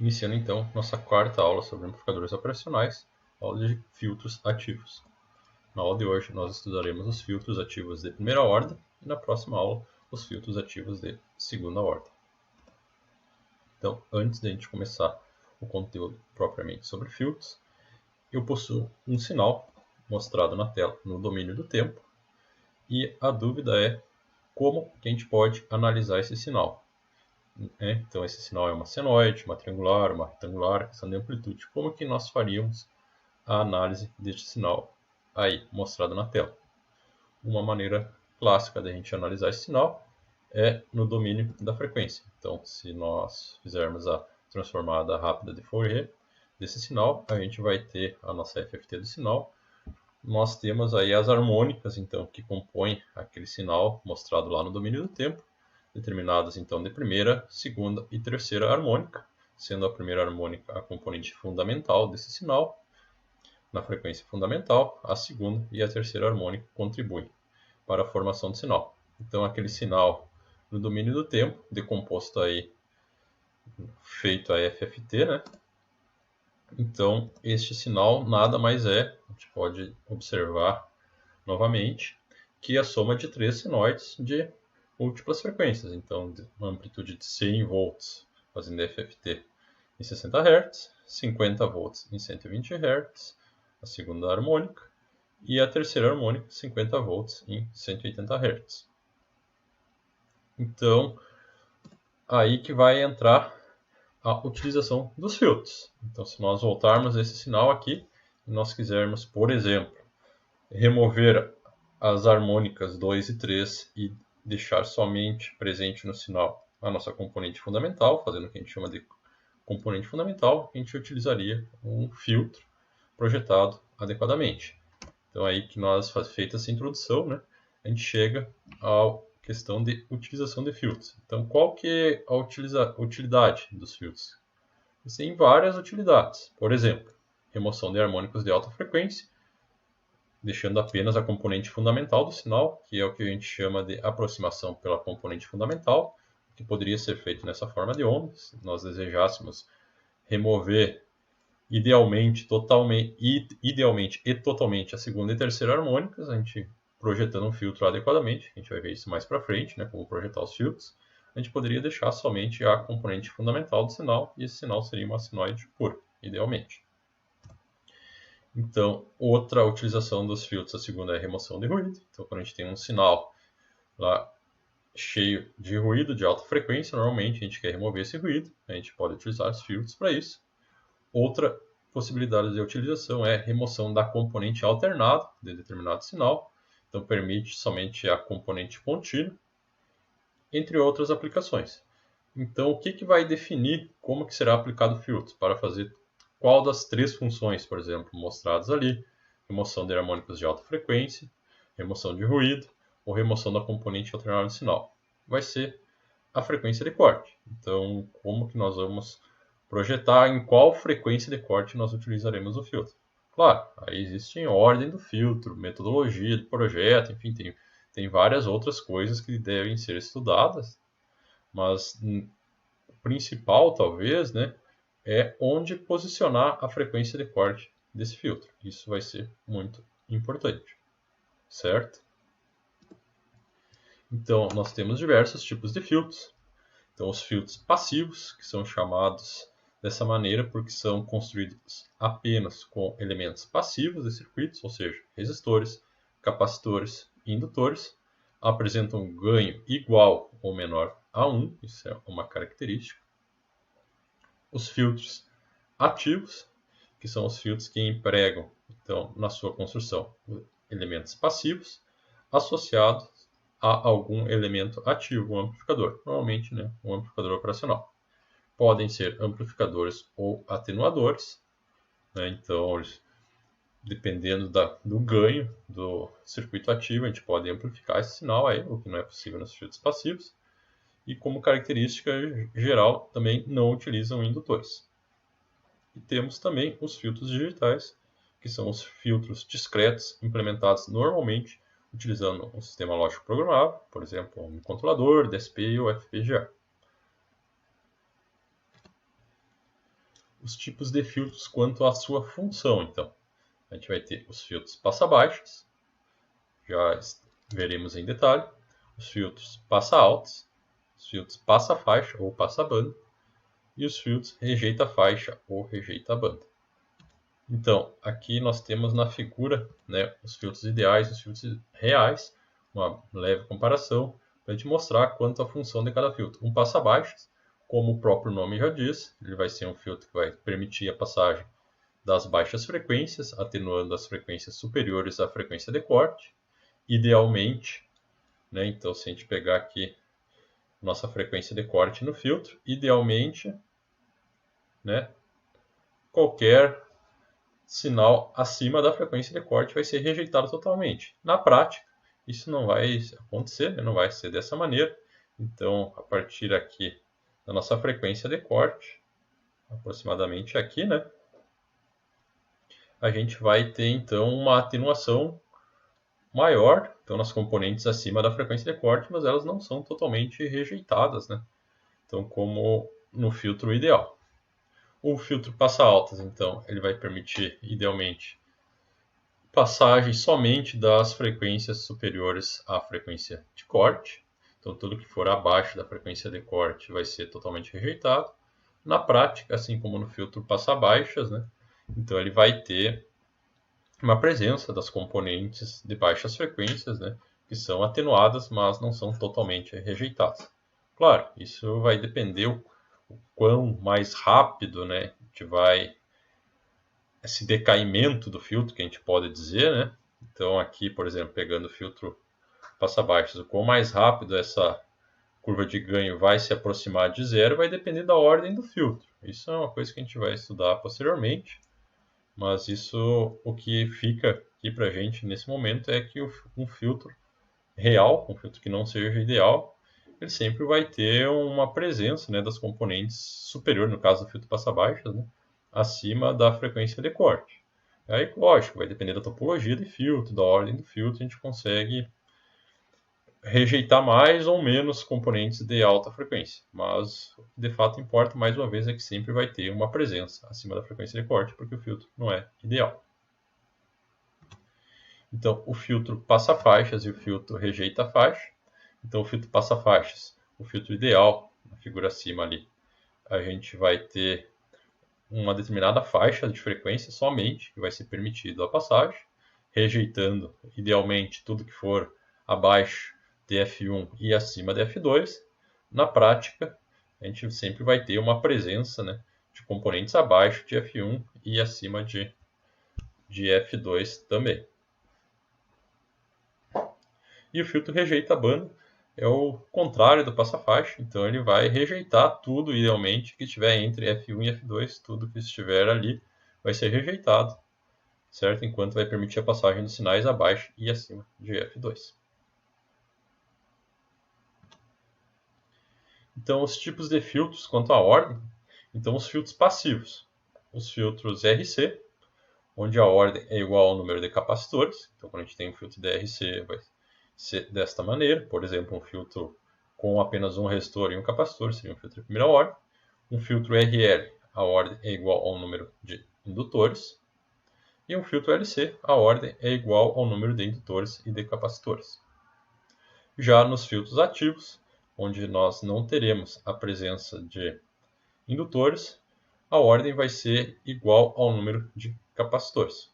Iniciando então nossa quarta aula sobre amplificadores operacionais, aula de filtros ativos. Na aula de hoje nós estudaremos os filtros ativos de primeira ordem e na próxima aula os filtros ativos de segunda ordem. Então, antes de a gente começar o conteúdo propriamente sobre filtros, eu possuo um sinal mostrado na tela no domínio do tempo e a dúvida é como que a gente pode analisar esse sinal. Então esse sinal é uma senoide, uma triangular, uma retangular, questão de amplitude. Como que nós faríamos a análise deste sinal aí mostrado na tela? Uma maneira clássica de a gente analisar esse sinal é no domínio da frequência. Então se nós fizermos a transformada rápida de Fourier desse sinal, a gente vai ter a nossa FFT do sinal. Nós temos aí as harmônicas então que compõem aquele sinal mostrado lá no domínio do tempo, determinadas então de primeira, segunda e terceira harmônica, sendo a primeira harmônica a componente fundamental desse sinal. Na frequência fundamental, a segunda e a terceira harmônica contribuem para a formação do sinal. Então aquele sinal no domínio do tempo, decomposto aí, feito a FFT, né? Então este sinal nada mais é, a gente pode observar novamente, que a soma de três senoides de múltiplas frequências. Então, uma amplitude de 100 volts fazendo FFT em 60 Hz, 50 volts em 120 Hz, a segunda harmônica, e a terceira harmônica, 50 volts em 180 Hz. Então, aí que vai entrar a utilização dos filtros. Então, se nós voltarmos esse sinal aqui, e nós quisermos, por exemplo, remover as harmônicas 2 e 3 e deixar somente presente no sinal a nossa componente fundamental, fazendo o que a gente chama de componente fundamental, a gente utilizaria um filtro projetado adequadamente. Então aí que nós, feita essa introdução, né, a gente chega à questão de utilização de filtros. Então qual que é a utilidade dos filtros? Tem várias utilidades. Por exemplo, remoção de harmônicos de alta frequência, deixando apenas a componente fundamental do sinal, que é o que a gente chama de aproximação pela componente fundamental, que poderia ser feito nessa forma de onda, se nós desejássemos remover idealmente e totalmente a segunda e terceira harmônicas, a gente projetando um filtro adequadamente, a gente vai ver isso mais para frente, né, como projetar os filtros, a gente poderia deixar somente a componente fundamental do sinal, e esse sinal seria uma senoide pura, idealmente. Então, outra utilização dos filtros, a segunda é a remoção de ruído. Então, quando a gente tem um sinal lá cheio de ruído de alta frequência, normalmente a gente quer remover esse ruído, a gente pode utilizar os filtros para isso. Outra possibilidade de utilização é a remoção da componente alternada de determinado sinal. Então, permite somente a componente contínua, entre outras aplicações. Então, o que vai definir como que será aplicado o filtro para fazer qual das três funções, por exemplo, mostradas ali: remoção de harmônicos de alta frequência, remoção de ruído ou remoção da componente alternada do sinal? Vai ser a frequência de corte. Então, como que nós vamos projetar em qual frequência de corte nós utilizaremos o filtro? Claro, aí existe ordem do filtro, metodologia do projeto, enfim, tem várias outras coisas que devem ser estudadas, mas o principal, talvez, né, é onde posicionar a frequência de corte desse filtro. Isso vai ser muito importante, certo? Então, nós temos diversos tipos de filtros. Então, os filtros passivos, que são chamados dessa maneira porque são construídos apenas com elementos passivos de circuitos, ou seja, resistores, capacitores e indutores, apresentam um ganho igual ou menor a 1, isso é uma característica. Os filtros ativos, que são os filtros que empregam, então, na sua construção, elementos passivos associados a algum elemento ativo, um amplificador, normalmente, né, um amplificador operacional. Podem ser amplificadores ou atenuadores, né, então, dependendo do ganho do circuito ativo, a gente pode amplificar esse sinal aí, o que não é possível nos filtros passivos. E como característica geral, também não utilizam indutores. E temos também os filtros digitais, que são os filtros discretos implementados normalmente utilizando um sistema lógico programável, por exemplo, um controlador, DSP ou FPGA. os tipos de filtros quanto à sua função. Então, a gente vai ter os filtros passa-baixas, já veremos em detalhe, os filtros passa-altas, os filtros passa-faixa ou passa-banda, e os filtros rejeita-faixa ou rejeita-banda. Então, aqui nós temos na figura, né, os filtros ideais e os filtros reais, uma leve comparação, para a gente mostrar quanto à função de cada filtro. Um passa-baixas, como o próprio nome já diz, ele vai ser um filtro que vai permitir a passagem das baixas frequências, atenuando as frequências superiores à frequência de corte. Idealmente, né, então se a gente pegar aqui nossa frequência de corte no filtro, idealmente, né, qualquer sinal acima da frequência de corte vai ser rejeitado totalmente. Na prática, isso não vai acontecer, não vai ser dessa maneira. Então, a partir aqui da nossa frequência de corte, aproximadamente aqui, né, a gente vai ter então uma atenuação maior, então nas componentes acima da frequência de corte, mas elas não são totalmente rejeitadas, né? Então, como no filtro ideal. O filtro passa-altas, então, ele vai permitir, idealmente, passagem somente das frequências superiores à frequência de corte. Então, tudo que for abaixo da frequência de corte vai ser totalmente rejeitado. Na prática, assim como no filtro passa-baixas, né? Então, ele vai ter uma presença das componentes de baixas frequências, né? Que são atenuadas, mas não são totalmente rejeitadas. Claro, isso vai depender o quão mais rápido, né, a gente vai esse decaimento do filtro, que a gente pode dizer, né? Então aqui, por exemplo, pegando o filtro passa-baixos, o quão mais rápido essa curva de ganho vai se aproximar de zero vai depender da ordem do filtro. Isso é uma coisa que a gente vai estudar posteriormente, mas isso, o que fica aqui para a gente nesse momento é que um filtro real, um filtro que não seja ideal, ele sempre vai ter uma presença, né, das componentes superior, no caso do filtro passa-baixas, né, acima da frequência de corte. Aí, lógico, vai depender da topologia de filtro, da ordem do filtro, a gente consegue rejeitar mais ou menos componentes de alta frequência. Mas o que de fato importa, mais uma vez, é que sempre vai ter uma presença acima da frequência de corte, porque o filtro não é ideal. Então, o filtro passa-faixas e o filtro rejeita-faixa. Então, o filtro passa-faixas, o filtro ideal, na figura acima ali, a gente vai ter uma determinada faixa de frequência somente, que vai ser permitido a passagem, rejeitando, idealmente, tudo que for abaixo de F1 e acima de F2. Na prática, a gente sempre vai ter uma presença, né, de componentes abaixo de F1 e acima de F2 também. E o filtro rejeita-banda é o contrário do passa-faixa, então ele vai rejeitar tudo, idealmente, que estiver entre F1 e F2, tudo que estiver ali vai ser rejeitado, certo? Enquanto vai permitir a passagem dos sinais abaixo e acima de F2. Então, os tipos de filtros quanto à ordem, então os filtros passivos, os filtros RC, onde a ordem é igual ao número de capacitores, então quando a gente tem um filtro de RC vai ser desta maneira, por exemplo, um filtro com apenas um resistor e um capacitor seria um filtro de primeira ordem. Um filtro RL, a ordem é igual ao número de indutores. E um filtro LC, a ordem é igual ao número de indutores e de capacitores. Já nos filtros ativos, onde nós não teremos a presença de indutores, a ordem vai ser igual ao número de capacitores.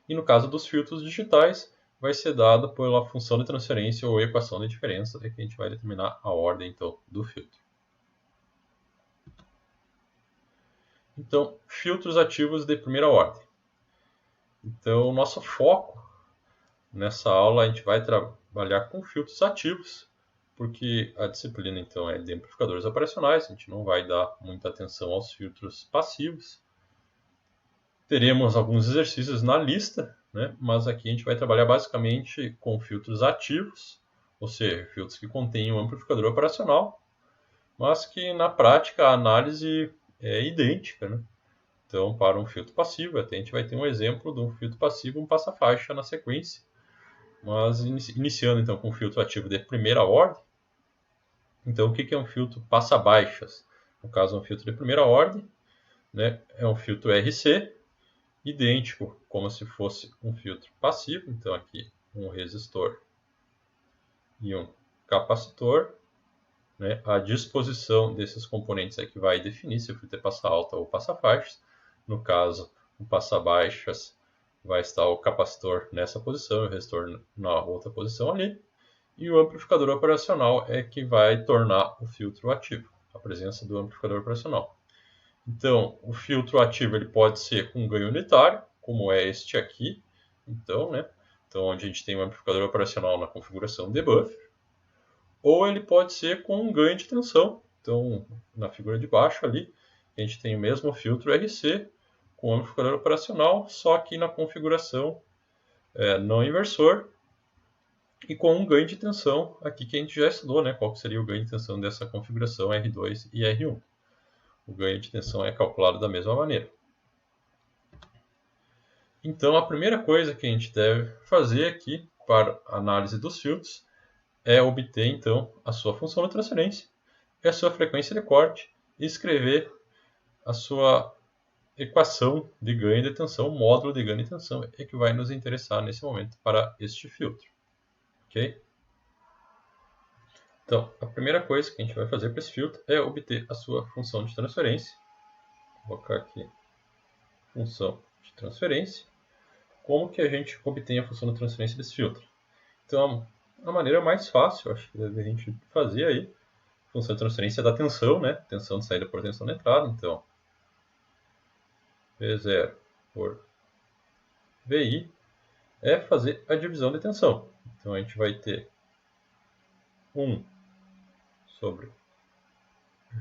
E no caso dos filtros digitais, vai ser dado pela função de transferência ou equação de diferença, que a gente vai determinar a ordem então, do filtro. Então, filtros ativos de primeira ordem. Então, o nosso foco nessa aula, a gente vai trabalhar com filtros ativos, porque a disciplina então é de amplificadores operacionais, a gente não vai dar muita atenção aos filtros passivos. Teremos alguns exercícios na lista, né? Mas aqui a gente vai trabalhar basicamente com filtros ativos, ou seja, filtros que contêm um amplificador operacional, mas que na prática a análise é idêntica, né? Então, para um filtro passivo, até a gente vai ter um exemplo de um filtro passivo, um passa-faixa na sequência. Mas iniciando então com um filtro ativo de primeira ordem. Então, o que é um filtro passa-baixas? No caso, um filtro de primeira ordem. né, é um filtro RC, idêntico como se fosse um filtro passivo. Então aqui um resistor e um capacitor. Né? A disposição desses componentes é que vai definir se o filtro é passa alta ou passa baixas. No caso, o passa baixas vai estar o capacitor nessa posição e o resistor na outra posição ali. E o amplificador operacional é que vai tornar o filtro ativo, a presença do amplificador operacional. Então, o filtro ativo ele pode ser com ganho unitário, como é este aqui. Então, onde a gente tem um amplificador operacional na configuração de buffer. Ou ele pode ser com um ganho de tensão. Então, na figura de baixo ali, a gente tem o mesmo filtro RC com amplificador operacional, só que na configuração não inversor e com um ganho de tensão aqui que a gente já estudou, né? Qual seria o ganho de tensão dessa configuração R2 e R1. O ganho de tensão é calculado da mesma maneira. Então, a primeira coisa que a gente deve fazer aqui para a análise dos filtros é obter, então, a sua função de transferência e a sua frequência de corte e escrever a sua equação de ganho de tensão, módulo de ganho de tensão, é que vai nos interessar nesse momento para este filtro. Ok? Então, a primeira coisa que a gente vai fazer para esse filtro é obter a sua função de transferência. Vou colocar aqui função de transferência. Como que a gente obtém a função de transferência desse filtro? Então, a maneira mais fácil, acho que a gente fazer aí, função de transferência da tensão, né? Tensão de saída por tensão de entrada. Então, V0 por VI é fazer a divisão de tensão. Então, a gente vai ter 1 sobre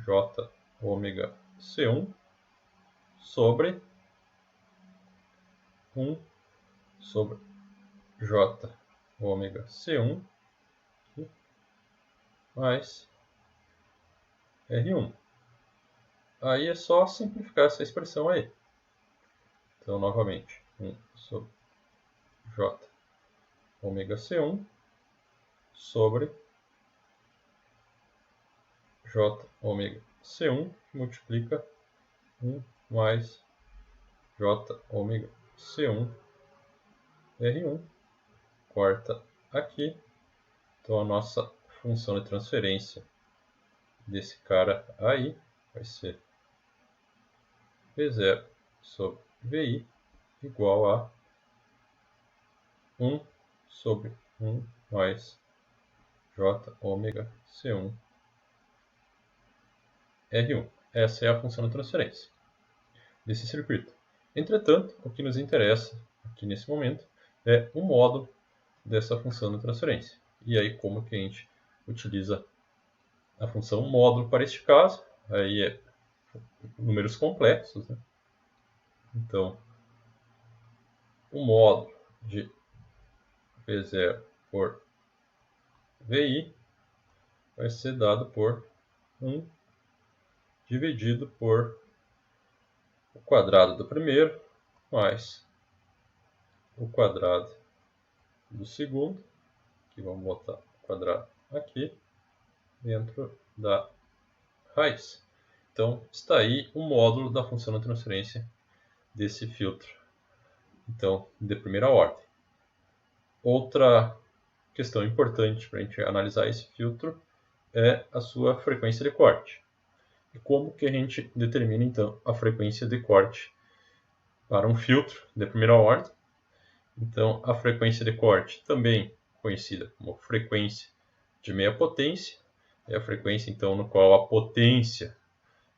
J ômega C1 sobre 1 sobre J ômega C1 mais R1. Aí é só simplificar essa expressão aí. Então, novamente, 1 sobre J ômega C1 sobre J ômega C1 que multiplica 1 mais J ômega C1 R1. Corta aqui. Então, a nossa função de transferência desse cara aí vai ser V0 sobre VI igual a 1 sobre 1 mais J ômega C1 R1. Essa é a função de transferência desse circuito. Entretanto, o que nos interessa aqui nesse momento é o módulo dessa função de transferência. E aí, como que a gente utiliza a função módulo para este caso? Aí é números complexos, né? Então, o módulo de V0 por VI vai ser dado por 1 dividido por o quadrado do primeiro mais o quadrado do segundo, que vamos botar o quadrado aqui, dentro da raiz. Então, está aí o módulo da função de transferência desse filtro. Então, de primeira ordem. Outra questão importante para a gente analisar esse filtro é a sua frequência de corte. E como que a gente determina, então, a frequência de corte para um filtro de primeira ordem? Então, a frequência de corte, também conhecida como frequência de meia potência, é a frequência, então, no qual a potência,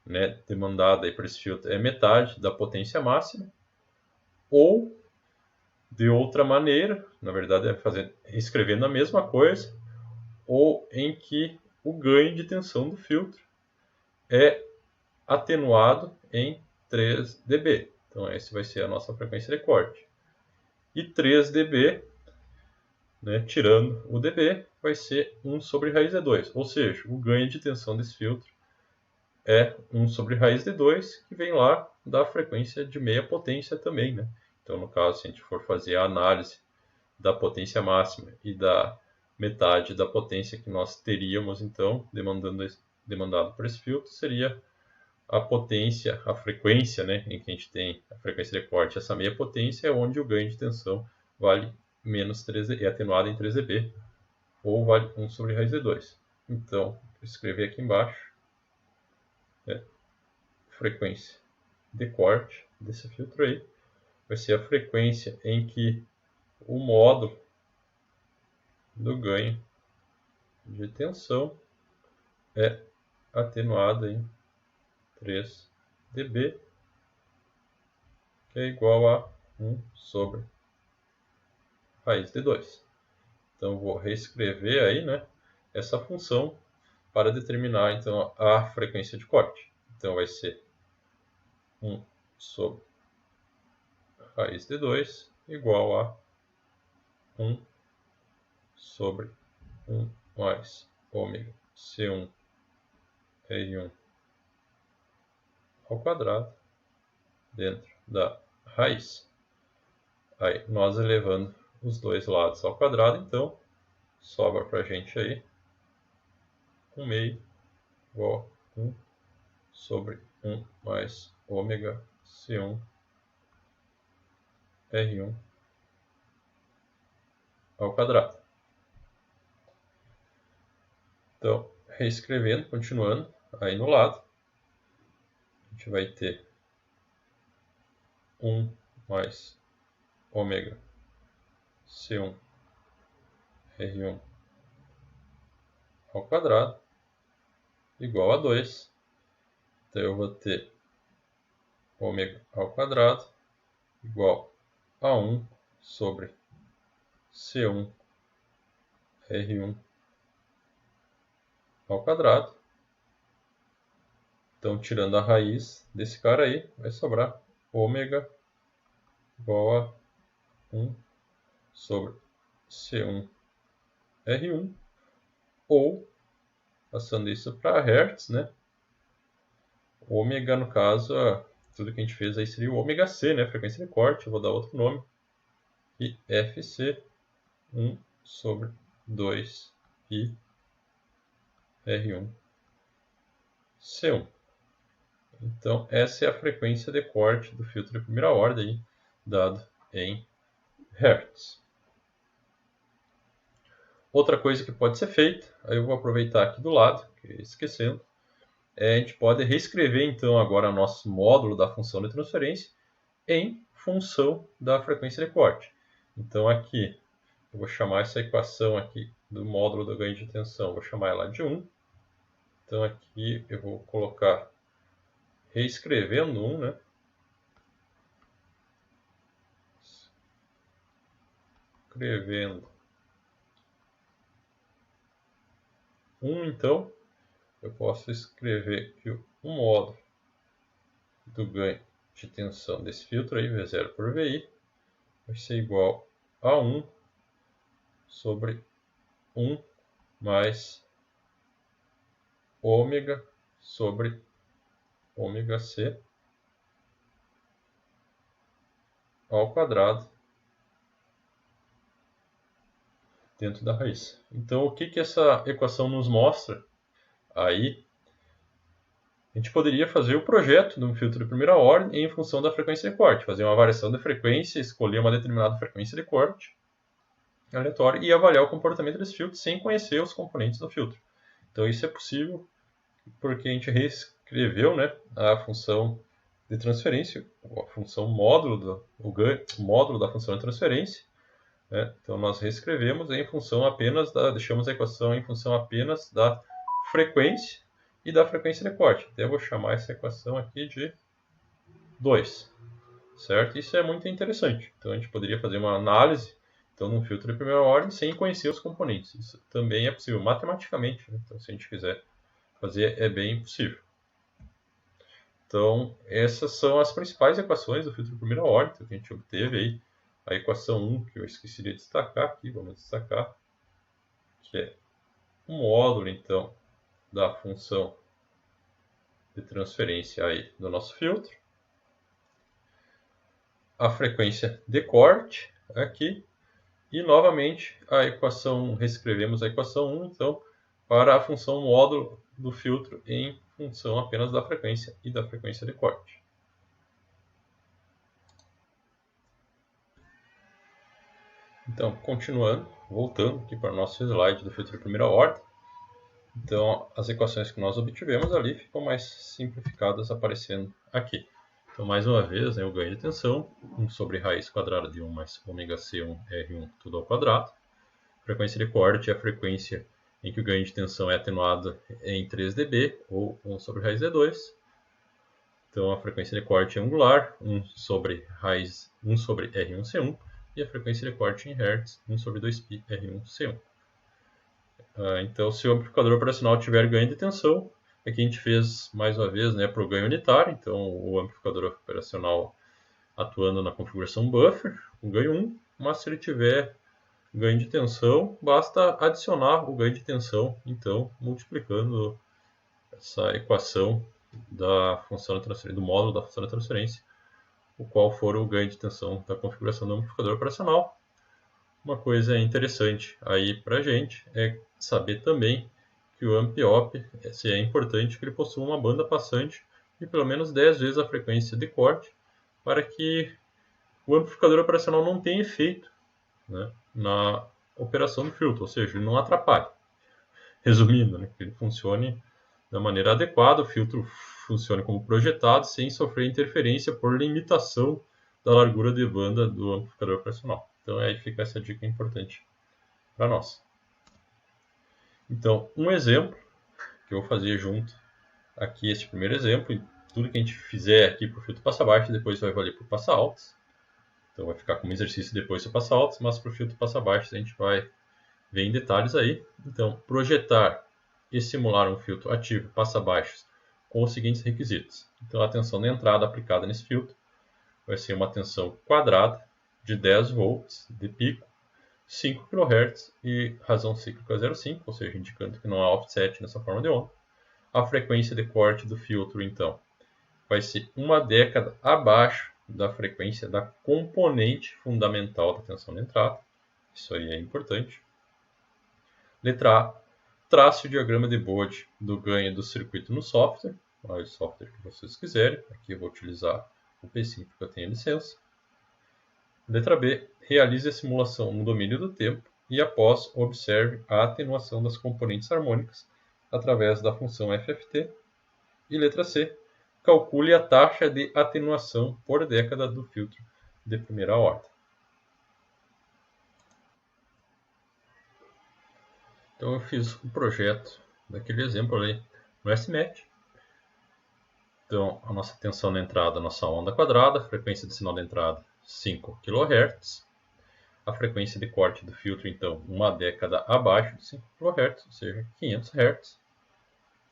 né, demandada por esse filtro é metade da potência máxima, ou, de outra maneira, na verdade é escrevendo a mesma coisa, ou em que o ganho de tensão do filtro é atenuado em 3 dB. Então, essa vai ser a nossa frequência de corte. E 3 dB, né, tirando o dB, vai ser 1 sobre raiz de 2. Ou seja, o ganho de tensão desse filtro é 1 sobre raiz de 2, que vem lá da frequência de meia potência também, né? Então, no caso, se a gente for fazer a análise da potência máxima e da metade da potência que nós teríamos, então, demandado por esse filtro, seria a potência, a frequência, né, em que a gente tem a frequência de corte, essa meia potência é onde o ganho de tensão vale menos 3, é atenuado em 3 dB, ou vale 1 sobre raiz de 2. Então, vou escrever aqui embaixo, frequência de corte desse filtro aí, vai ser a frequência em que o módulo do ganho de tensão é atenuado em 3 dB, que é igual a 1 sobre raiz de 2. Então, vou reescrever aí, né, essa função para determinar então, a frequência de corte. Então, vai ser 1 sobre raiz de 2 igual a 1 sobre 1 mais ômega C1 R1 ao quadrado dentro da raiz. Aí, nós elevando os dois lados ao quadrado, então, sobra para a gente aí 1 meio igual a 1 sobre 1 mais ômega C1 R1 ao quadrado. Então, reescrevendo, continuando, aí no lado, a gente vai ter 1 mais ômega C1 R1 ao quadrado igual a 2. Então, eu vou ter ômega ao quadrado igual a 1 sobre C1 R1 ao quadrado. Então, tirando a raiz desse cara aí, vai sobrar ômega igual a 1 sobre C1 R1, ou, passando isso para Hertz, né? Ômega, no caso, tudo que a gente fez aí seria o ômega C, né? Frequência de corte, eu vou dar outro nome. E FC, 1 sobre 2 pi R1 C1. Então, essa é a frequência de corte do filtro de primeira ordem, dado em Hertz. Outra coisa que pode ser feita, aí eu vou aproveitar aqui do lado, esquecendo, a gente pode reescrever então agora nosso módulo da função de transferência em função da frequência de corte. Então aqui, eu vou chamar essa equação aqui do módulo do ganho de tensão, vou chamar ela de 1. Então aqui eu vou colocar, reescrevendo 1, né? Escrevendo 1, então, eu posso escrever que o módulo do ganho de tensão desse filtro aí, V0 por VI, vai ser igual a 1 sobre 1 mais ômega sobre ômega C ao quadrado dentro da raiz. Então, o que essa equação nos mostra? Aí, a gente poderia fazer o projeto de um filtro de primeira ordem em função da frequência de corte, fazer uma variação de frequência, escolher uma determinada frequência de corte aleatória e avaliar o comportamento desse filtro sem conhecer os componentes do filtro. Então, isso é possível porque a gente reescreveu, né, a função de transferência, a função módulo, o módulo da função de transferência. Né? Então, nós reescrevemos em função apenas deixamos a equação em função apenas da frequência e da frequência de corte. Então, eu vou chamar essa equação aqui de 2, certo? Isso é muito interessante. Então, a gente poderia fazer uma análise então, num filtro de primeira ordem sem conhecer os componentes. Isso também é possível matematicamente. Né? Então, se a gente quiser fazer, é bem possível. Então, essas são as principais equações do filtro de primeira ordem que a gente obteve aí. A equação 1, que eu esqueci de destacar aqui, vamos destacar, que é o módulo, então, da função de transferência aí do nosso filtro. A frequência de corte aqui. E, novamente, a equação, reescrevemos a equação 1, então, para a função módulo do filtro em função apenas da frequência e da frequência de corte. Então, continuando, voltando aqui para o nosso slide do filtro de primeira ordem. Então, as equações que nós obtivemos ali ficam mais simplificadas aparecendo aqui. Então, mais uma vez, o ganho de tensão, 1 sobre raiz quadrada de 1 mais ômega C1 R1 tudo ao quadrado. Frequência de corte é a frequência em que o ganho de tensão é atenuado em 3 dB, ou 1 sobre raiz de 2. Então, a frequência de corte é angular, 1 sobre R1C1, e a frequência de corte em Hz, 1 sobre 2π R1C1. Então, se o amplificador operacional tiver ganho de tensão, aqui a gente fez mais uma vez para o ganho unitário, então o amplificador operacional atuando na configuração buffer, com ganho 1, mas se ele tiver ganho de tensão, basta adicionar o ganho de tensão, então multiplicando essa equação da função de transferência, do módulo da função de transferência, o qual for o ganho de tensão da configuração do amplificador operacional. Uma coisa interessante aí para a gente é saber também que o amp-op é importante que ele possua uma banda passante de pelo menos 10 vezes a frequência de corte para que o amplificador operacional não tenha efeito na operação do filtro, ou seja, ele não atrapalhe. Resumindo, que ele funcione da maneira adequada, o filtro funcione como projetado sem sofrer interferência por limitação da largura de banda do amplificador operacional. Então aí fica essa dica importante para nós. Então, um exemplo que eu vou fazer junto aqui, esse primeiro exemplo, e tudo que a gente fizer aqui para o filtro passa baixo, depois vai valer para o passa altos. Então vai ficar como exercício depois para o passa altos, mas para o filtro passa baixo a gente vai ver em detalhes aí. Então, projetar e simular um filtro ativo passa baixos com os seguintes requisitos. Então, a tensão de entrada aplicada nesse filtro vai ser uma tensão quadrada de 10 volts de pico, 5 kHz e razão cíclica 0,5, ou seja, indicando que não há offset nessa forma de onda. A frequência de corte do filtro, então, vai ser uma década abaixo da frequência da componente fundamental da tensão de entrada. Isso aí é importante. Letra A. Trace o diagrama de Bode do ganho do circuito no software, o software que vocês quiserem. Aqui eu vou utilizar o P5 porque eu tenho licença. Letra B. Realize a simulação no domínio do tempo e, após, observe a atenuação das componentes harmônicas através da função FFT. E letra C. Calcule a taxa de atenuação por década do filtro de primeira ordem. Então eu fiz o projeto daquele exemplo ali no SMAT. Então a nossa tensão na entrada, a nossa onda quadrada, a frequência de sinal de entrada 5 kHz. A frequência de corte do filtro, então, uma década abaixo de 5 kHz, ou seja, 500 Hz.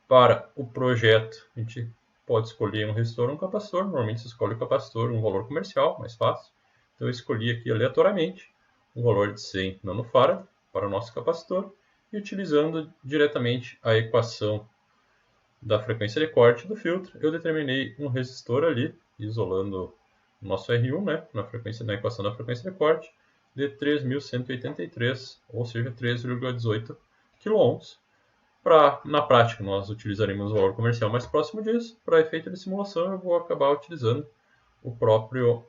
Para o projeto, a gente pode escolher um resistor ou um capacitor. Normalmente se escolhe o capacitor, um valor comercial, mais fácil. Então eu escolhi aqui aleatoriamente um valor de 100 nanofarad para o nosso capacitor e utilizando diretamente a equação da frequência de corte do filtro, eu determinei um resistor ali, isolando o nosso R1, na equação da frequência de corte, de 3.183, ou seja, 3,18 kΩ. Na prática, nós utilizaremos o valor comercial mais próximo disso. Para efeito de simulação, eu vou acabar utilizando o próprio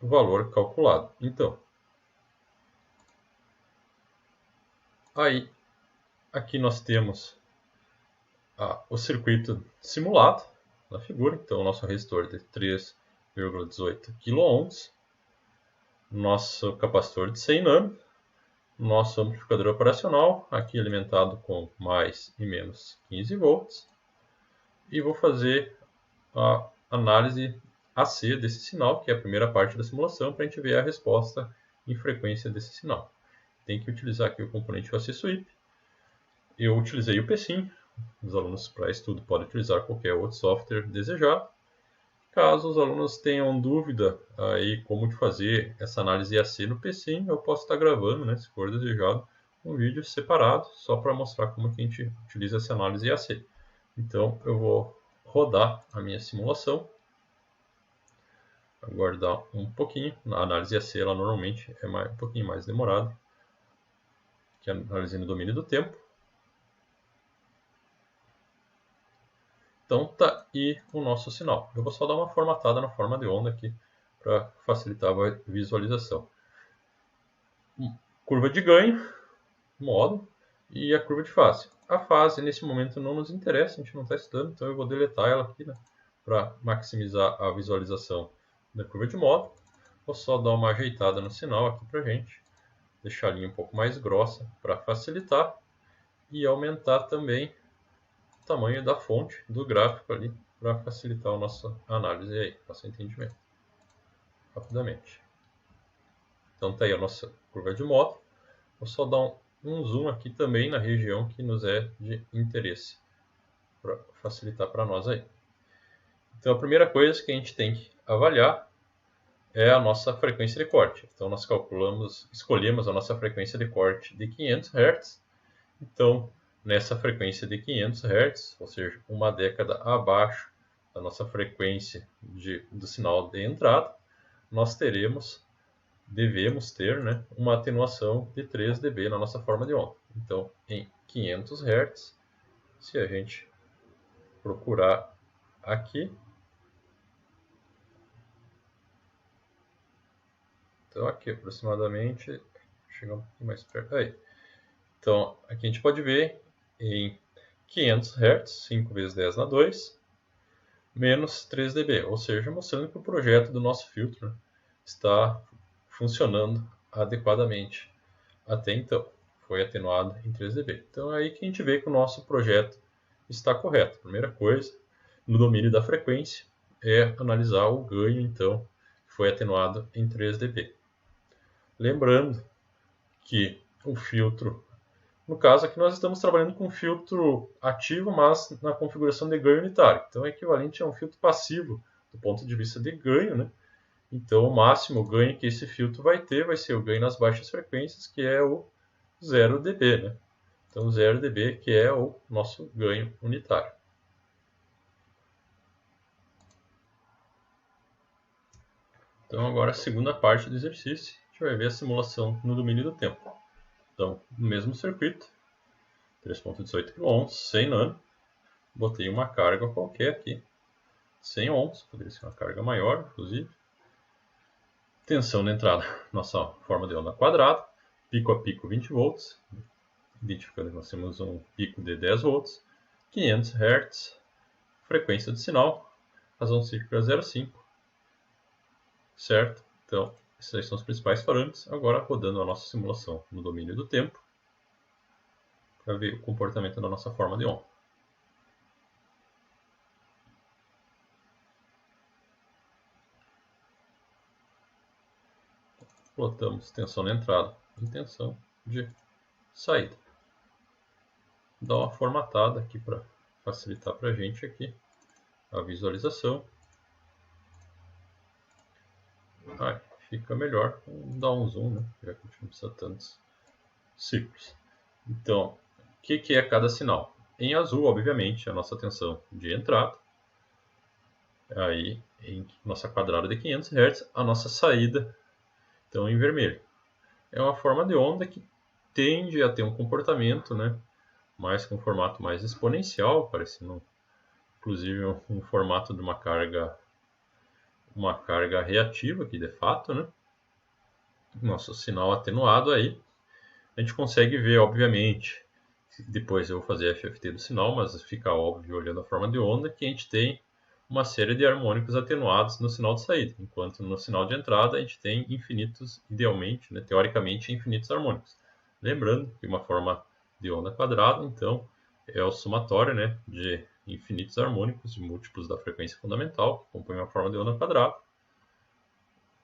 valor calculado. Então, aí, aqui nós temos o circuito simulado na figura. Então, o nosso resistor de 3,18 kΩ, nosso capacitor de 100 nano, nosso amplificador operacional, aqui alimentado com mais e menos 15 volts. E vou fazer a análise AC desse sinal, que é a primeira parte da simulação, para a gente ver a resposta em frequência desse sinal. Tem que utilizar aqui o componente AC Sweep. Eu utilizei o P-Sim. Os alunos para estudo podem utilizar qualquer outro software desejado. Caso os alunos tenham dúvida aí como de fazer essa análise AC no P-Sim, eu posso estar gravando, se for desejado, um vídeo separado só para mostrar como que a gente utiliza essa análise AC. Então eu vou rodar a minha simulação, aguardar um pouquinho. A análise AC ela normalmente é um pouquinho mais demorada que a análise no domínio do tempo. Então tá aí o nosso sinal. Eu vou só dar uma formatada na forma de onda aqui para facilitar a visualização. Curva de ganho, modo, e a curva de fase. A fase nesse momento não nos interessa, a gente não está estudando, então eu vou deletar ela aqui, né, para maximizar a visualização da curva de modo. Vou só dar uma ajeitada no sinal aqui para a gente, deixar a linha um pouco mais grossa para facilitar e aumentar também o tamanho da fonte do gráfico ali para facilitar a nossa análise aí, nosso entendimento rapidamente. Então tá aí a nossa curva de modo. Vou só dar um zoom aqui também na região que nos é de interesse, para facilitar para nós aí. Então a primeira coisa que a gente tem que avaliar é a nossa frequência de corte. Então nós escolhemos a nossa frequência de corte de 500 Hz. Então nessa frequência de 500 Hz, ou seja, uma década abaixo da nossa frequência do sinal de entrada, nós devemos ter, né, uma atenuação de 3 dB na nossa forma de onda. Então, em 500 Hz, se a gente procurar aqui, então aqui aproximadamente, chegar um pouquinho mais perto, aí. Então, aqui a gente pode ver em 500 Hz, 5 vezes 10 na 2, menos 3 dB, ou seja, mostrando que o projeto do nosso filtro, né, está funcionando adequadamente. Até então, foi atenuado em 3 dB. Então é aí que a gente vê que o nosso projeto está correto. Primeira coisa, no domínio da frequência, é analisar o ganho, então, que foi atenuado em 3 dB. Lembrando que o filtro, no caso aqui nós estamos trabalhando com filtro ativo, mas na configuração de ganho unitário. Então é equivalente a um filtro passivo do ponto de vista de ganho, né? Então, o máximo ganho que esse filtro vai ter vai ser o ganho nas baixas frequências, que é o 0 dB, né? Então, 0 dB que é o nosso ganho unitário. Então, agora a segunda parte do exercício, a gente vai ver a simulação no domínio do tempo. Então, no mesmo circuito, 3.18 kΩ, 100 nano, botei uma carga qualquer aqui, 100 ohms, poderia ser uma carga maior, inclusive. Tensão na entrada, nossa forma de onda quadrada, pico a pico 20 volts, identificando que nós temos um pico de 10 volts, 500 Hz, frequência do sinal, razão cíclica 0,5, certo? Então, esses aí são os principais parâmetros. Agora, rodando a nossa simulação no domínio do tempo, para ver o comportamento da nossa forma de onda. Plotamos tensão na entrada e tensão de saída. Dá uma formatada aqui para facilitar para a gente aqui a visualização. Fica melhor dar um zoom, né? Já que a gente não precisa tantos ciclos. Então, o que é cada sinal? Em azul, obviamente, a nossa tensão de entrada. Aí, em nossa quadrada de 500 Hz, a nossa saída, então em vermelho. É uma forma de onda que tende a ter um comportamento, né, mais com um formato mais exponencial, parecendo inclusive um formato de uma carga reativa aqui de fato, né? Nosso sinal atenuado aí. A gente consegue ver, obviamente, depois eu vou fazer FFT do sinal, mas fica óbvio olhando a forma de onda que a gente tem uma série de harmônicos atenuados no sinal de saída, enquanto no sinal de entrada a gente tem infinitos, idealmente, né, teoricamente, infinitos harmônicos. Lembrando que uma forma de onda quadrada, então, é o somatório, né, de infinitos harmônicos, de múltiplos da frequência fundamental, que compõe uma forma de onda quadrada,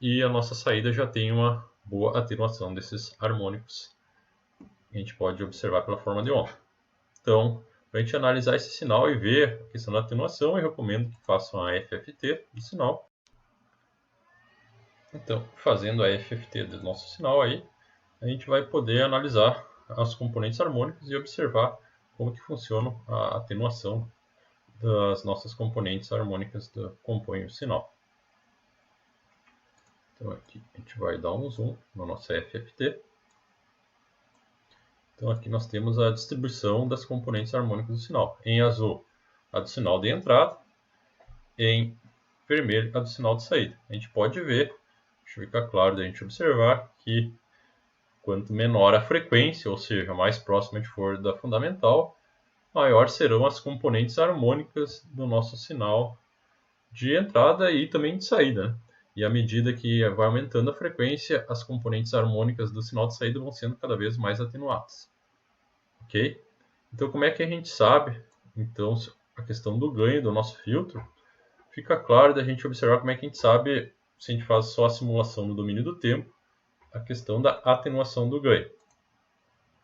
e a nossa saída já tem uma boa atenuação desses harmônicos que a gente pode observar pela forma de onda. Então, para a gente analisar esse sinal e ver a questão da atenuação, eu recomendo que façam a FFT do sinal. Então, fazendo a FFT do nosso sinal aí, a gente vai poder analisar as componentes harmônicas e observar como que funciona a atenuação das nossas componentes harmônicas que compõem o sinal. Então aqui a gente vai dar um zoom na nossa FFT. Então aqui nós temos a distribuição das componentes harmônicas do sinal. Em azul, a do sinal de entrada, em vermelho a do sinal de saída. A gente pode ver, deixa eu ficar claro da gente observar que quanto menor a frequência, ou seja, mais próximo a gente for da fundamental, maior serão as componentes harmônicas do nosso sinal de entrada e também de saída, né? E à medida que vai aumentando a frequência, as componentes harmônicas do sinal de saída vão sendo cada vez mais atenuadas. Ok? Então, como é que a gente sabe, então, a questão do ganho do nosso filtro? Fica claro da gente observar como é que a gente sabe, se a gente faz só a simulação no domínio do tempo, a questão da atenuação do ganho.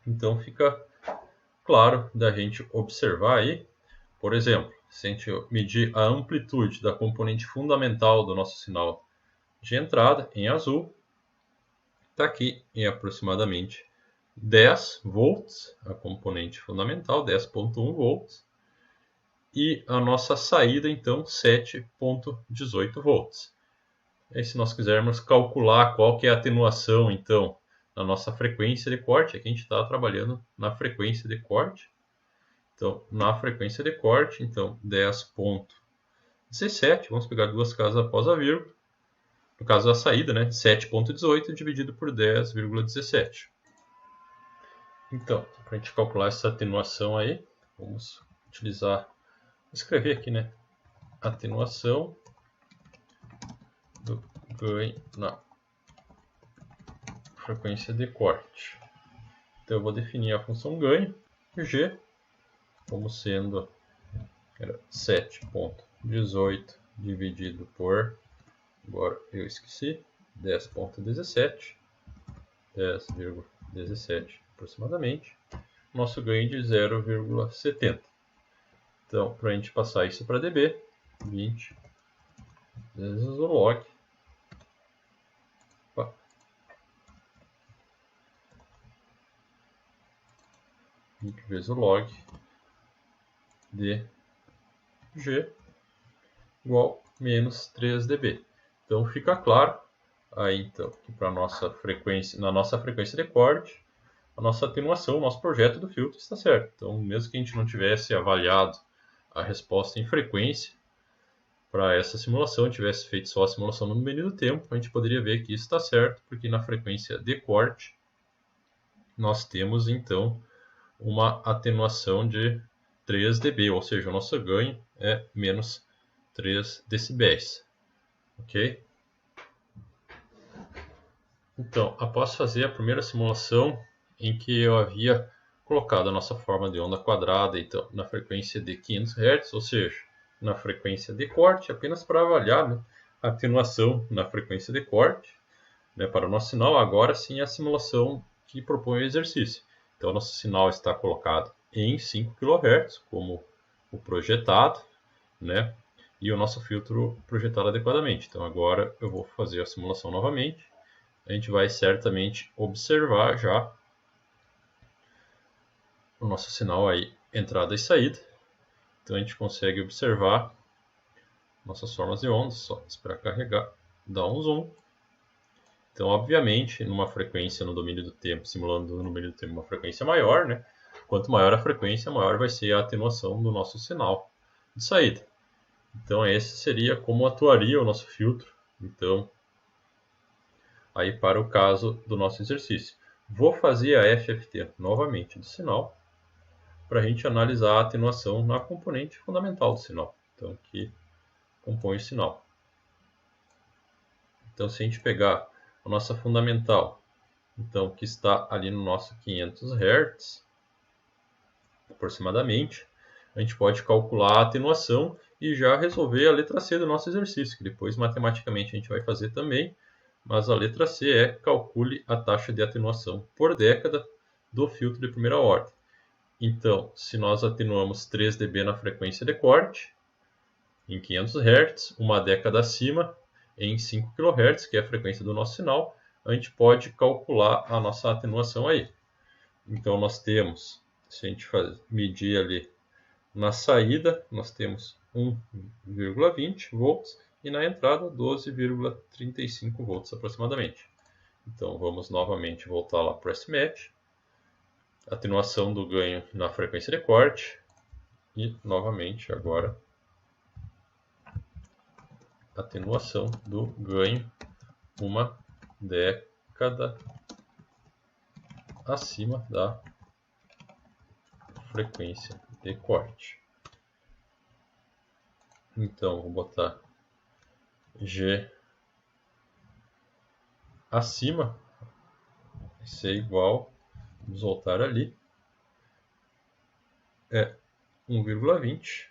Então, fica claro da gente observar aí, por exemplo, se a gente medir a amplitude da componente fundamental do nosso sinal de entrada, em azul, está aqui em aproximadamente 10 volts, a componente fundamental, 10.1 volts, e a nossa saída, então, 7.18 volts. E se nós quisermos calcular qual que é a atenuação, então, na nossa frequência de corte, aqui a gente está trabalhando na frequência de corte. Então, na frequência de corte, então, 10.17, vamos pegar duas casas após a vírgula. No caso da saída, né, 7.18 dividido por 10,17. Então, para a gente calcular essa atenuação aí, vamos utilizar, vou escrever aqui, né, atenuação do ganho na frequência de corte. Então, eu vou definir a função ganho, G, como sendo 7.18 dividido por, agora eu esqueci, 10.17, 10,17 aproximadamente, nosso ganho de 0,70. Então, para a gente passar isso para dB, 20 vezes o log. 20 vezes o log de G igual menos 3 dB. Então fica claro aí então que para nossa frequência, na nossa frequência de corte, a nossa atenuação, o nosso projeto do filtro está certo. Então, mesmo que a gente não tivesse avaliado a resposta em frequência para essa simulação, tivesse feito só a simulação no domínio do tempo, a gente poderia ver que isso está certo, porque na frequência de corte nós temos então uma atenuação de 3 dB, ou seja, o nosso ganho é menos 3 decibéis. Ok? Então, após fazer a primeira simulação, em que eu havia colocado a nossa forma de onda quadrada então, na frequência de 500 Hz, ou seja, na frequência de corte, apenas para avaliar, né, a atenuação na frequência de corte, né, para o nosso sinal. Agora sim a simulação que propõe o exercício. Então, nosso sinal está colocado em 5 kHz, como o projetado, né, e o nosso filtro projetado adequadamente. Então, agora eu vou fazer a simulação novamente. A gente vai certamente observar já o nosso sinal aí, entrada e saída. Então, a gente consegue observar nossas formas de ondas, só esperar carregar, dar um zoom. Então, obviamente, numa frequência no domínio do tempo, simulando no domínio do tempo uma frequência maior, né? Quanto maior a frequência, maior vai ser a atenuação do nosso sinal de saída. Então, esse seria como atuaria o nosso filtro. Então, aí para o caso do nosso exercício. Vou fazer a FFT novamente do sinal, para a gente analisar a atenuação na componente fundamental do sinal, então que compõe o sinal. Então, se a gente pegar a nossa fundamental, então que está ali no nosso 500 Hz, aproximadamente, a gente pode calcular a atenuação e já resolver a letra C do nosso exercício, que depois matematicamente a gente vai fazer também, mas a letra C é calcule a taxa de atenuação por década do filtro de primeira ordem. Então, se nós atenuamos 3 dB na frequência de corte, em 500 Hz, uma década acima, em 5 kHz, que é a frequência do nosso sinal, a gente pode calcular a nossa atenuação aí. Então, nós temos, se a gente medir ali na saída, nós temos 1,20 volts e na entrada 12,35 volts aproximadamente. Então, vamos novamente voltar lá para o SMAT. Atenuação do ganho na frequência de corte, E, novamente, agora, atenuação do ganho uma década acima da frequência de corte. Então, vou botar G acima, vai ser igual, vamos voltar ali, é 1,20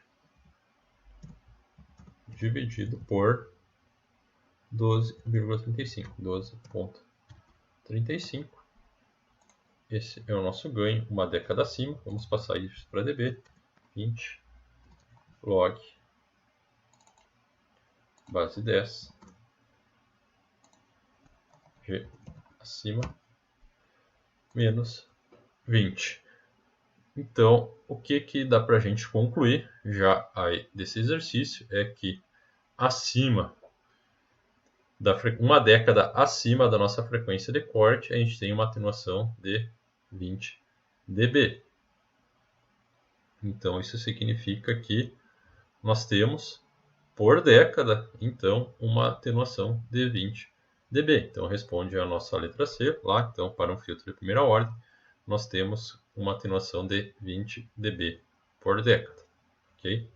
dividido por 12,35. 12,35. Esse é o nosso ganho, uma década acima. Vamos passar isso para dB. 20 log base 10 G acima menos 20. Então, o que dá para a gente concluir já aí desse exercício é que acima uma década acima da nossa frequência de corte, a gente tem uma atenuação de 20 dB. Então, isso significa que nós temos, por década, então, uma atenuação de 20 dB. Então, responde a nossa letra C lá. Então, para um filtro de primeira ordem, nós temos uma atenuação de 20 dB por década. Ok?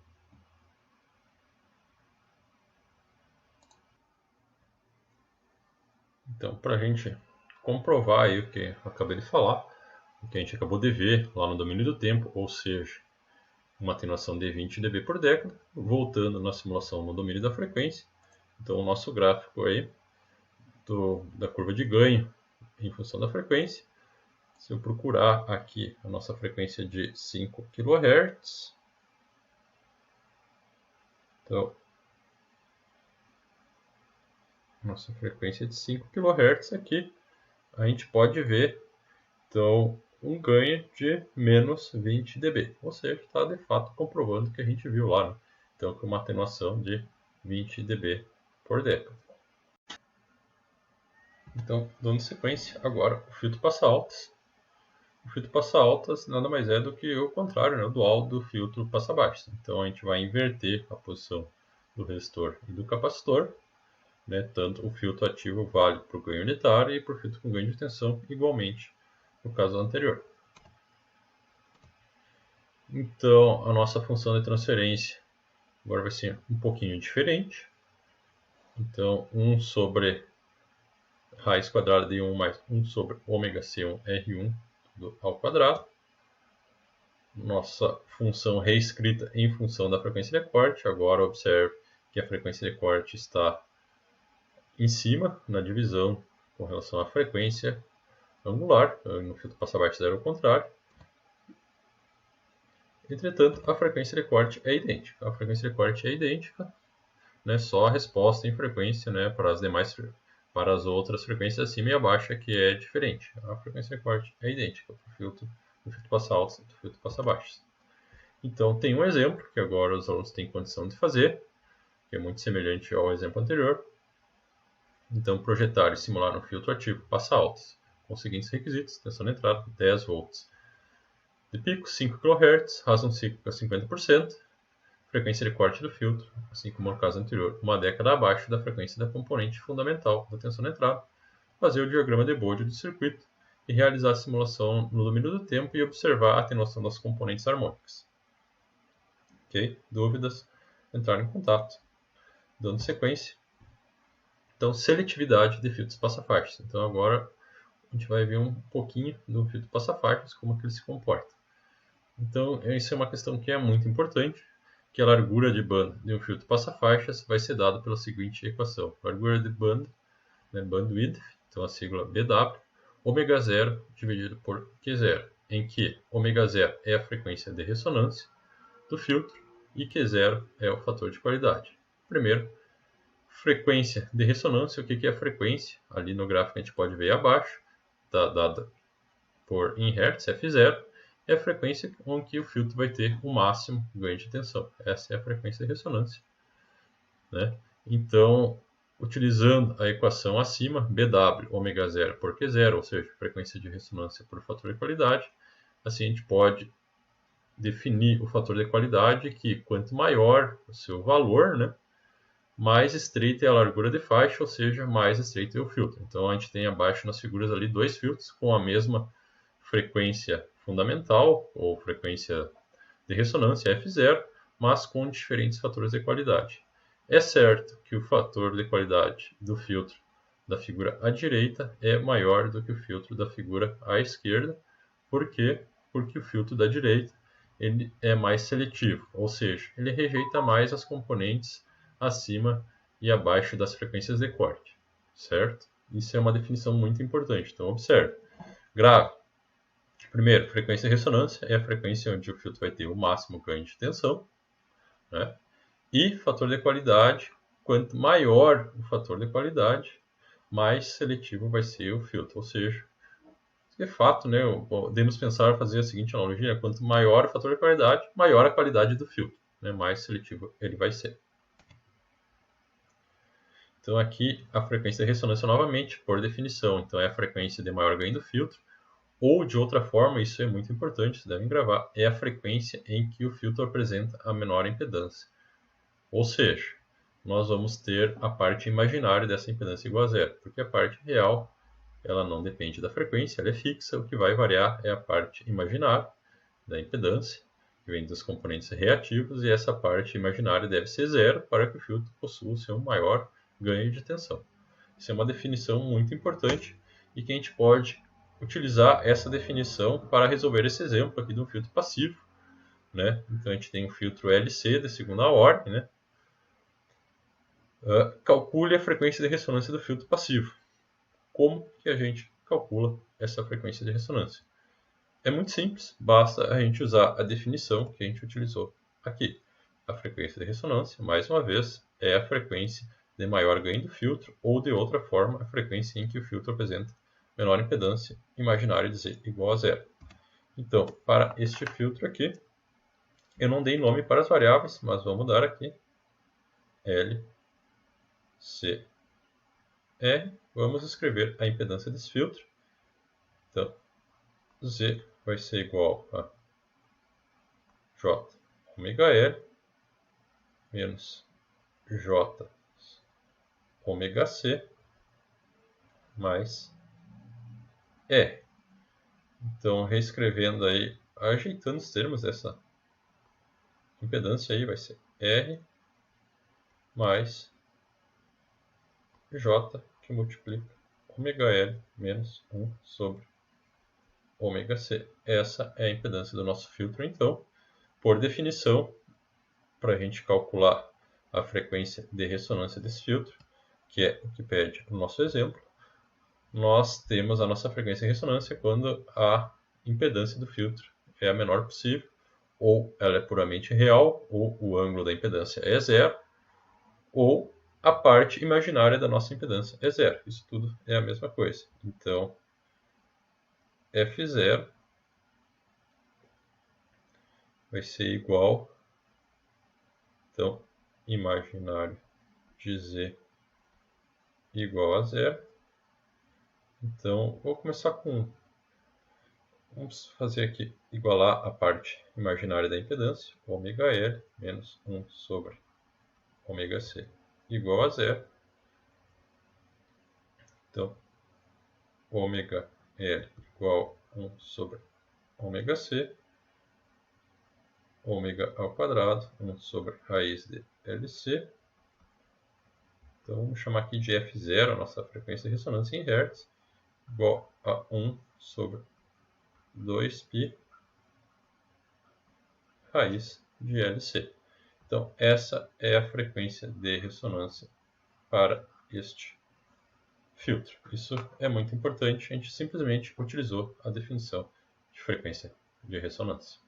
Então, para a gente comprovar aí o que eu acabei de falar, o que a gente acabou de ver lá no domínio do tempo, ou seja, uma atenuação de 20 dB por década, voltando na simulação no domínio da frequência. Então, o nosso gráfico aí da curva de ganho em função da frequência. Se eu procurar aqui a nossa frequência de 5 kHz, então, nossa frequência de 5 kHz aqui, a gente pode ver, então, um ganho de menos 20 dB. Ou seja, está de fato comprovando o que a gente viu lá, né? Então, com uma atenuação de 20 dB por década. Então, dando sequência, agora o filtro passa-altas. O filtro passa-altas nada mais é do que o contrário, né? O dual do filtro passa-baixas. Então, a gente vai inverter a posição do resistor e do capacitor. Né? Tanto o filtro ativo vale para o ganho unitário e para o filtro com ganho de tensão igualmente no caso anterior. Então, a nossa função de transferência agora vai ser um pouquinho diferente. Então, 1 sobre raiz quadrada de 1 mais 1 sobre ômega C1 R1 ao quadrado. Nossa função reescrita em função da frequência de corte. Agora, observe que a frequência de corte está em cima, na divisão com relação à frequência angular. No filtro passa-baixo era o contrário. Entretanto, a frequência de corte é idêntica. A frequência de corte é idêntica, né? Só a resposta em frequência, né, para as outras frequências acima e abaixo é que é diferente. A frequência de corte é idêntica para o filtro passa-altos e do filtro passa-baixos. Então, tem um exemplo que agora os alunos têm condição de fazer, que é muito semelhante ao exemplo anterior. Então, projetar e simular um filtro ativo passa-altas com os seguintes requisitos: tensão de entrada 10 volts de pico, 5 kHz, razão cíclica 50%, frequência de corte do filtro, assim como no caso anterior, uma década abaixo da frequência da componente fundamental da tensão de entrada, fazer o diagrama de Bode do circuito e realizar a simulação no domínio do tempo e observar a atenuação das componentes harmônicas. Ok? Dúvidas? Entrar em contato. Dando sequência. Então, seletividade de filtros passa-faixas. Então, agora a gente vai ver um pouquinho do filtro passa-faixas, como que ele se comporta. Então, isso é uma questão que é muito importante, que a largura de banda de um filtro passa-faixas vai ser dada pela seguinte equação. Largura de banda, né, bandwidth, então a sigla BW, ômega 0 dividido por Q0, em que ômega 0 é a frequência de ressonância do filtro e Q0 é o fator de qualidade. Primeiro, frequência de ressonância. O que é a frequência? Ali no gráfico a gente pode ver abaixo, está dada por em Hz, F0, é a frequência com que o filtro vai ter o máximo ganho de tensão. Essa é a frequência de ressonância. Né? Então, utilizando a equação acima, BW ômega 0 por Q0, ou seja, frequência de ressonância por fator de qualidade, assim a gente pode definir o fator de qualidade que quanto maior o seu valor, né, mais estreita é a largura de faixa, ou seja, mais estreito é o filtro. Então a gente tem abaixo nas figuras ali dois filtros com a mesma frequência fundamental ou frequência de ressonância F0, mas com diferentes fatores de qualidade. É certo que o fator de qualidade do filtro da figura à direita é maior do que o filtro da figura à esquerda. Por quê? Porque o filtro da direita ele é mais seletivo, ou seja, ele rejeita mais as componentes acima e abaixo das frequências de corte, certo? Isso é uma definição muito importante, então observe. Grave. Primeiro, frequência de ressonância é a frequência onde o filtro vai ter o máximo ganho de tensão, né? E fator de qualidade, quanto maior o fator de qualidade, mais seletivo vai ser o filtro. Ou seja, de fato, né, podemos pensar fazer a seguinte analogia: quanto maior o fator de qualidade, maior a qualidade do filtro, né, mais seletivo ele vai ser. Então aqui a frequência de ressonância novamente, por definição, então é a frequência de maior ganho do filtro, ou de outra forma, isso é muito importante, vocês devem gravar, é a frequência em que o filtro apresenta a menor impedância. Ou seja, nós vamos ter a parte imaginária dessa impedância igual a zero, porque a parte real ela não depende da frequência, ela é fixa, o que vai variar é a parte imaginária da impedância, que vem dos componentes reativos, e essa parte imaginária deve ser zero para que o filtro possua o seu maior ganho de tensão. Isso é uma definição muito importante e que a gente pode utilizar essa definição para resolver esse exemplo aqui de um filtro passivo, né? Então a gente tem um filtro LC de segunda ordem, né? Calcule a frequência de ressonância do filtro passivo. Como que a gente calcula essa frequência de ressonância? É muito simples, basta a gente usar a definição que a gente utilizou aqui. A frequência de ressonância, mais uma vez, é a frequência de maior ganho do filtro, ou de outra forma, a frequência em que o filtro apresenta menor impedância imaginária de Z igual a zero. Então, para este filtro aqui, eu não dei nome para as variáveis, mas vamos dar aqui L, C, R. Vamos escrever a impedância desse filtro. Então, Z vai ser igual a J ômega L menos J ômega C mais R. Então, reescrevendo aí, ajeitando os termos dessa impedância aí, vai ser R mais J, que multiplica ômega L menos 1 sobre ômega C. Essa é a impedância do nosso filtro, então, por definição, para a gente calcular a frequência de ressonância desse filtro, que é o que pede o nosso exemplo, nós temos a nossa frequência de ressonância quando a impedância do filtro é a menor possível, ou ela é puramente real, ou o ângulo da impedância é zero, ou a parte imaginária da nossa impedância é zero. Isso tudo é a mesma coisa. Então, F0 vai ser igual, então, imaginário de Z igual a zero. Então, vou começar com, vamos fazer aqui, igualar a parte imaginária da impedância, ômega L menos 1 sobre ômega C igual a zero. Então, ômega L igual a 1 sobre ômega C, ômega ao quadrado, 1 sobre raiz de LC. Então, vamos chamar aqui de F0, a nossa frequência de ressonância em Hz, igual a 1 sobre 2π raiz de LC. Então, essa é a frequência de ressonância para este filtro. Isso é muito importante, a gente simplesmente utilizou a definição de frequência de ressonância.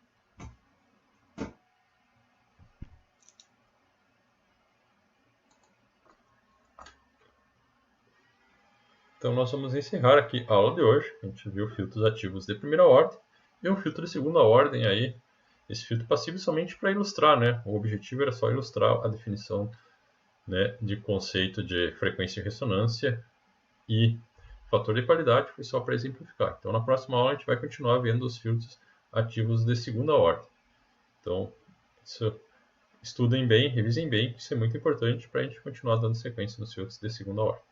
Então nós vamos encerrar aqui a aula de hoje. A gente viu filtros ativos de primeira ordem e um filtro de segunda ordem aí. Esse filtro passivo somente para ilustrar, né? O objetivo era só ilustrar a definição, né, de conceito de frequência de ressonância e fator de qualidade, foi só para exemplificar. Então na próxima aula a gente vai continuar vendo os filtros ativos de segunda ordem. Então, estudem bem, revisem bem, isso é muito importante para a gente continuar dando sequência nos filtros de segunda ordem.